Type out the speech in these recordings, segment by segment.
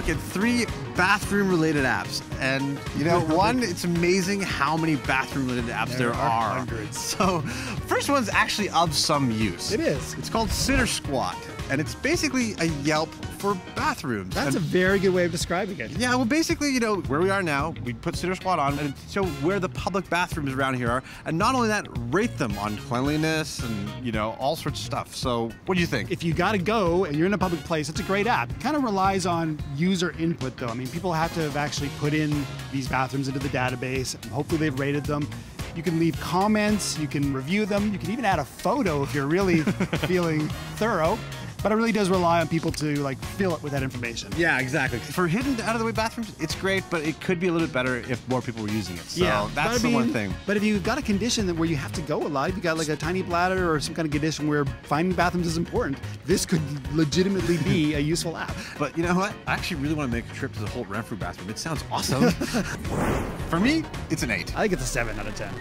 look at 3 bathroom-related apps. And, you know, one, it's amazing how many bathroom-related apps there are. Hundreds. So, first one's actually of some use. It is. It's called Sitter Squat, and it's basically a Yelp for bathrooms. That's a very good way of describing it. Yeah, well, basically, you know, where we are now, we put Sitter Squat on and show where the public bathrooms around here are, and not only that, rate them on cleanliness and, you know, all sorts of stuff. So, what do you think? If you gotta go and you're in a public place, it's a great app. It kind of relies on user input, though. I mean, people have to have actually put in these bathrooms into the database, and hopefully they've rated them. You can leave comments, you can review them, you can even add a photo if you're really feeling thorough. But it really does rely on people to like fill it with that information. Yeah, exactly. For hidden out-of-the-way bathrooms, it's great, but it could be a little bit better if more people were using it. So yeah, that's the one thing. But if you've got a condition that where you have to go a lot, if you got like a tiny bladder or some kind of condition where finding bathrooms is important, this could legitimately be a useful app. But you know what? I actually really want to make a trip to the Holt Renfrew bathroom. It sounds awesome. For me, it's an 8. I think it's a 7 out of 10.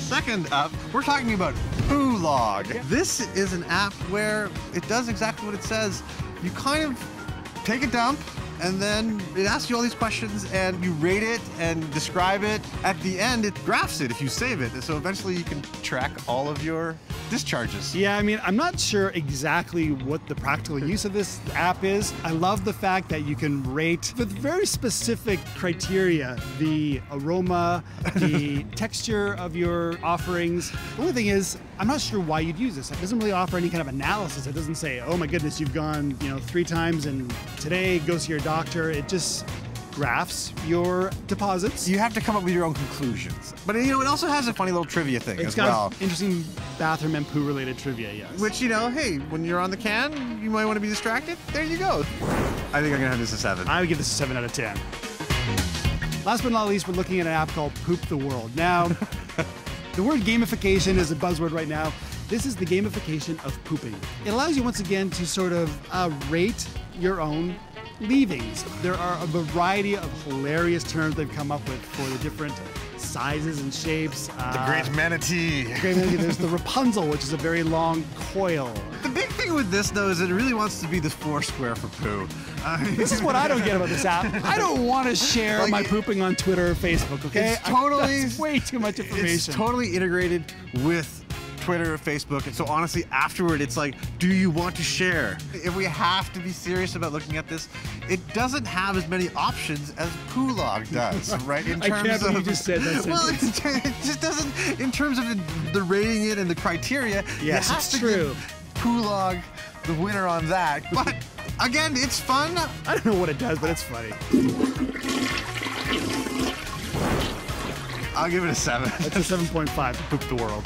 Second up, we're talking about Poo Log. This is an app where it does exactly what it says. You kind of take a dump, and then it asks you all these questions, and you rate it and describe it. At the end, it graphs it if you save it. So eventually you can track all of your discharges. Yeah, I mean, I'm not sure exactly what the practical use of this app is. I love the fact that you can rate with very specific criteria the aroma, the texture of your offerings. The only thing is, I'm not sure why you'd use this. It doesn't really offer any kind of analysis. It doesn't say, oh my goodness, you've gone, 3 times and today go see your doctor. It just graphs your deposits. You have to come up with your own conclusions. But it also has a funny little trivia thing as well. It's got interesting bathroom and poo related trivia, yes. Which, hey, when you're on the can, you might want to be distracted. There you go. I think I'm gonna have this a 7. I would give this a 7 out of 10. Last but not least, we're looking at an app called Poop the World. Now, the word gamification is a buzzword right now. This is the gamification of pooping. It allows you once again to sort of rate your own leavings. There are a variety of hilarious terms they've come up with for the different sizes and shapes. The Great Manatee. There's the Rapunzel, which is a very long coil. The big thing with this, though, is that it really wants to be the Foursquare for poo. This is what I don't get about this app. I don't want to share my pooping on Twitter or Facebook, okay? It's totally... That's way too much information. It's totally integrated with Twitter or Facebook, and so honestly afterward it's like, do you want to share? If we have to be serious about looking at this, it doesn't have as many options as Poo Log does, right? In terms I can't believe you just said that well, sentence. it just doesn't, in terms of the rating it and the criteria, yes, it's true. Poo Log the winner on that, but again, it's fun. I don't know what it does, but it's funny. I'll give it a 7. It's a 7.5 to Poop the World.